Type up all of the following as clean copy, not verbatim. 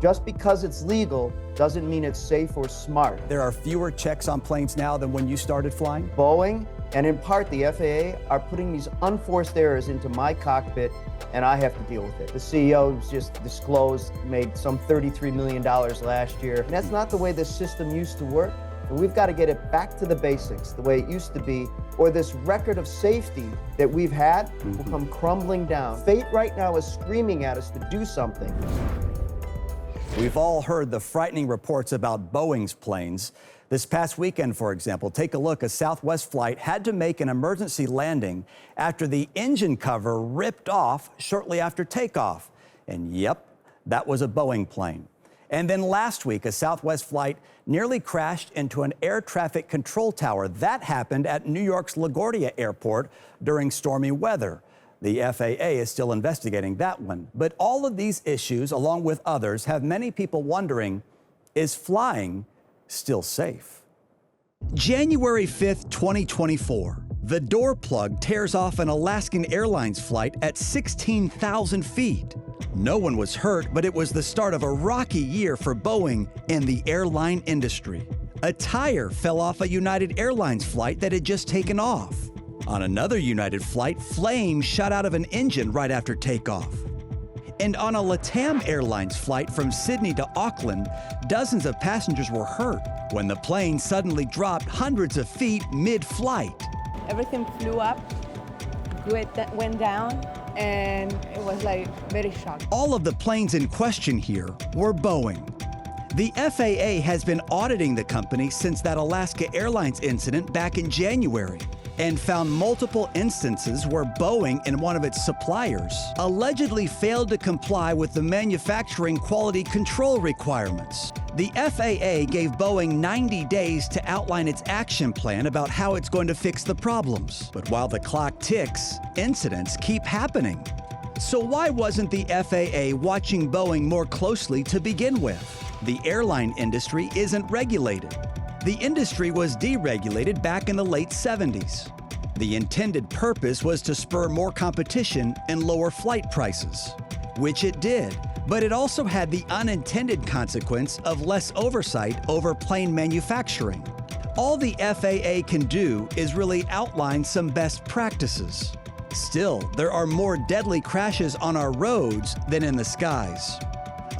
Just because it's legal doesn't mean it's safe or smart. There are fewer checks on planes now than when you started flying? Boeing, and in part the FAA, are putting these unforced errors into my cockpit, and I have to deal with it. The CEO just disclosed, made some $33 million last year. And that's not the way the system used to work. And we've got to get it back to the basics, the way it used to be, or this record of safety that we've had will come crumbling down. Fate right now is screaming at us to do something. We've all heard the frightening reports about Boeing's planes. This past weekend, for example, take a look. A Southwest flight had to make an emergency landing after the engine cover ripped off shortly after takeoff. And yep, that was a Boeing plane. And then last week, a Southwest flight nearly crashed into an air traffic control tower. That happened at New York's LaGuardia Airport during stormy weather. The FAA is still investigating that one. But all of these issues, along with others, have many people wondering, is flying still safe? January 5th, 2024. The door plug tears off an Alaskan Airlines flight at 16,000 feet. No one was hurt, but it was the start of a rocky year for Boeing and the airline industry. A tire fell off a United Airlines flight that had just taken off. On another United flight, flames shot out of an engine right after takeoff. And on a LATAM Airlines flight from Sydney to Auckland, dozens of passengers were hurt when the plane suddenly dropped hundreds of feet mid-flight. Everything flew up, went down, and it was like very shocking. All of the planes in question here were Boeing. The FAA has been auditing the company since that Alaska Airlines incident back in January, and found multiple instances where Boeing and one of its suppliers allegedly failed to comply with the manufacturing quality control requirements. The FAA gave Boeing 90 days to outline its action plan about how it's going to fix the problems. But while the clock ticks, incidents keep happening. So why wasn't the FAA watching Boeing more closely to begin with? The airline industry isn't regulated. The industry was deregulated back in the late 70s. The intended purpose was to spur more competition and lower flight prices, which it did. But it also had the unintended consequence of less oversight over plane manufacturing. All the FAA can do is really outline some best practices. Still, there are more deadly crashes on our roads than in the skies.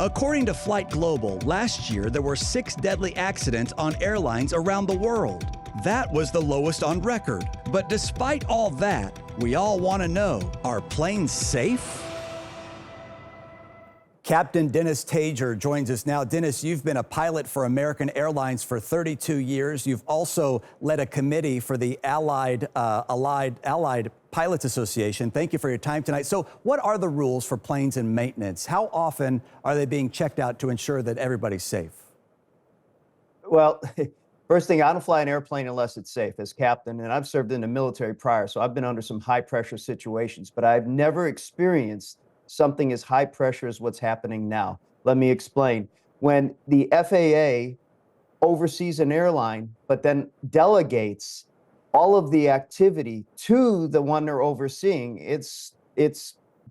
According to Flight Global, last year there were 6 deadly accidents on airlines around the world. That was the lowest on record. But despite all that, we all want to know, are planes safe? Captain Dennis Tajer joins us now. Dennis, you've been a pilot for American Airlines for 32 years. You've also led a committee for the Allied Pilots Association. Thank you for your time tonight. So what are the rules for planes and maintenance? How often are they being checked out to ensure that everybody's safe? Well, first thing, I don't fly an airplane unless it's safe as captain, and I've served in the military prior, so I've been under some high pressure situations, but I've never experienced something as high pressure as what's happening now. Let me explain. When the FAA oversees an airline, but then delegates all of the activity to the one they're overseeing, it's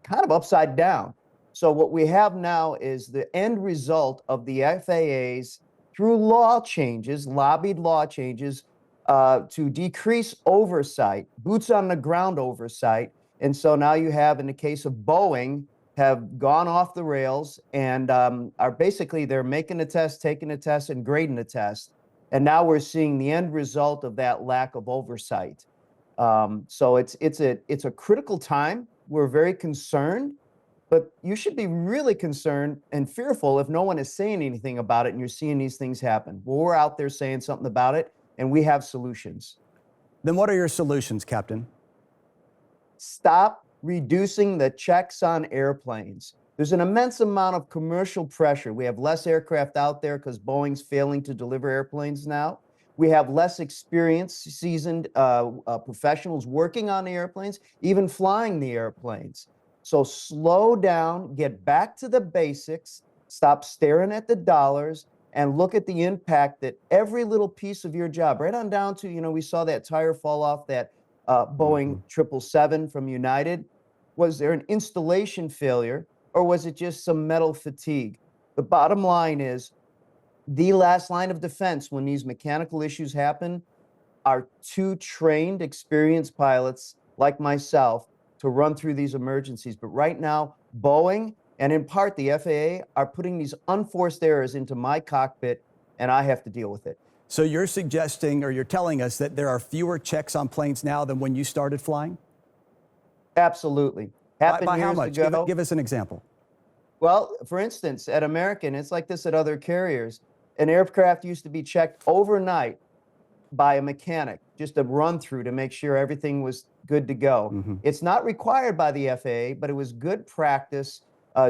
kind of upside down. So what we have now is the end result of the FAA's, through law changes, lobbied law changes, to decrease oversight, boots on the ground oversight. And so now you have, in the case of Boeing, have gone off the rails and are basically, they're making a test, taking a test, and grading a test. And now we're seeing the end result of that lack of oversight. So it's a critical time. We're very concerned, but you should be really concerned and fearful if no one is saying anything about it and you're seeing these things happen. Well, we're out there saying something about it, and we have solutions. Then what are your solutions, Captain? Stop reducing the checks on airplanes. There's an immense amount of commercial pressure. We have less aircraft out there because Boeing's failing to deliver airplanes now. We have less experienced, seasoned professionals working on the airplanes, even flying the airplanes. So slow down, get back to the basics, stop staring at the dollars, and look at the impact that every little piece of your job, right on down to, we saw that tire fall off that Boeing 777 from United. Was there an installation failure, or was it just some metal fatigue? The bottom line is the last line of defense when these mechanical issues happen are two trained, experienced pilots like myself to run through these emergencies. But right now, Boeing and in part the FAA are putting these unforced errors into my cockpit, and I have to deal with it. So you're suggesting, or you're telling us, that there are fewer checks on planes now than when you started flying? Absolutely. Happened By how years much? ago. Give us an example. Well, for instance, at American, it's like this at other carriers. An aircraft used to be checked overnight by a mechanic, just a run through to make sure everything was good to go. It's not required by the FAA, but it was good practice,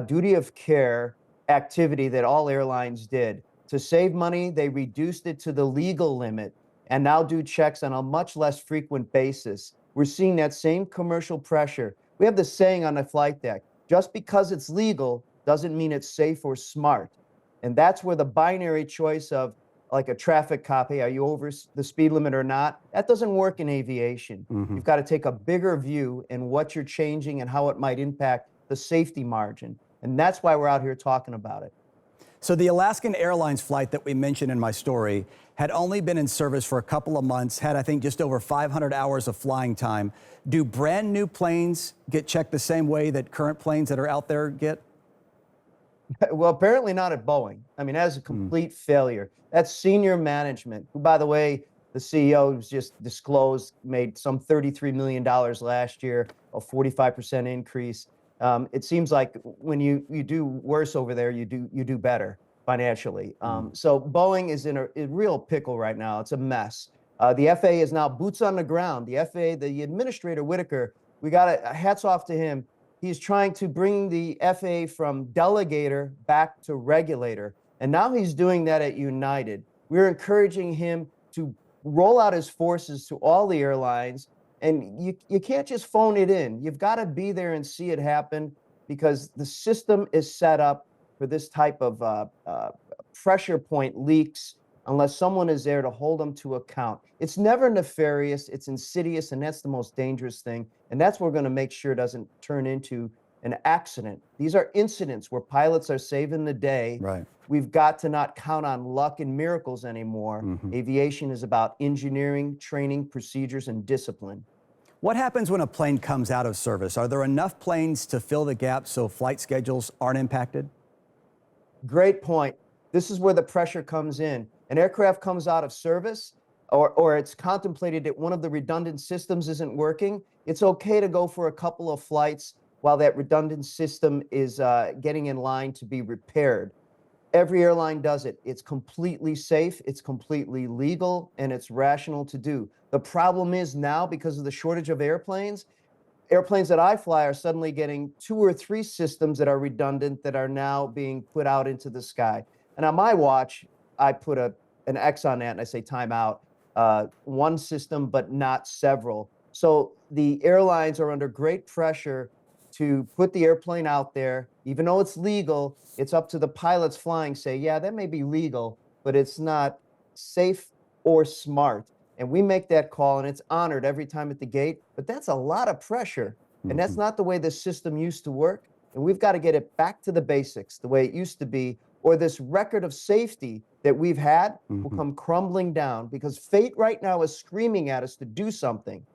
duty of care activity that all airlines did. To save money, they reduced it to the legal limit and now do checks on a much less frequent basis. We're seeing that same commercial pressure. We have the saying on the flight deck, just because it's legal doesn't mean it's safe or smart. And that's where the binary choice of like a traffic cop, hey, are you over the speed limit or not? That doesn't work in aviation. You've got to take a bigger view in what you're changing and how it might impact the safety margin. And that's why we're out here talking about it. So the Alaskan Airlines flight that we mentioned in my story had only been in service for a couple of months, had I think just over 500 hours of flying time. Do brand new planes get checked the same way that current planes that are out there get? Well, apparently not at Boeing. I mean, that is a complete failure. That's senior management, who, by the way, the CEO was just disclosed, made some $33 million last year, a 45% increase. It seems like when you do worse over there, you do better financially. So Boeing is in a real pickle right now. It's a mess. The FAA is now boots on the ground. The FAA, the administrator, Whitaker, we got a hats off to him. He's trying to bring the FAA from delegator back to regulator. And now he's doing that at United. We're encouraging him to roll out his forces to all the airlines. And you can't just phone it in. You've got to be there and see it happen, because the system is set up for this type of pressure point leaks unless someone is there to hold them to account. It's never nefarious, it's insidious, and that's the most dangerous thing. And that's what we're going to make sure doesn't turn into an accident. These are incidents where pilots are saving the day. Right. We've got to not count on luck and miracles anymore. Aviation is about engineering, training, procedures, and discipline. What happens when a plane comes out of service? Are there enough planes to fill the gap so flight schedules aren't impacted? Great point. This is where the pressure comes in. An aircraft comes out of service, or it's contemplated that one of the redundant systems isn't working. It's okay to go for a couple of flights while that redundant system is getting in line to be repaired. Every airline does it. It's completely safe, it's completely legal, and it's rational to do. The problem is now, because of the shortage of airplanes that I fly are suddenly getting 2 or 3 systems that are redundant that are now being put out into the sky. And on my watch, I put an X on that and I say time out. One system, but not several. So the airlines are under great pressure to put the airplane out there. Even though it's legal, it's up to the pilots flying say, yeah, that may be legal, but it's not safe or smart. And we make that call, and it's honored every time at the gate. But that's a lot of pressure. And that's not the way the system used to work. And we've got to get it back to the basics, the way it used to be, or this record of safety that we've had will come crumbling down, because fate right now is screaming at us to do something.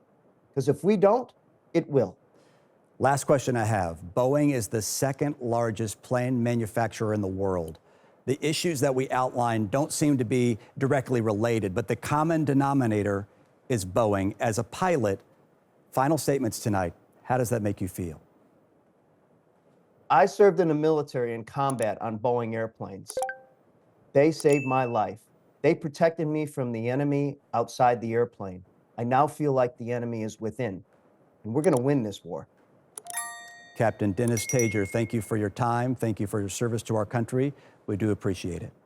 Because if we don't, it will. Last question I have. Boeing is the second largest plane manufacturer in the world. The issues that we outlined don't seem to be directly related, but the common denominator is Boeing. As a pilot, final statements tonight. How does that make you feel? I served in the military in combat on Boeing airplanes. They saved my life. They protected me from the enemy outside the airplane. I now feel like the enemy is within, and we're going to win this war. Captain Dennis Tajer, thank you for your time. Thank you for your service to our country. We do appreciate it.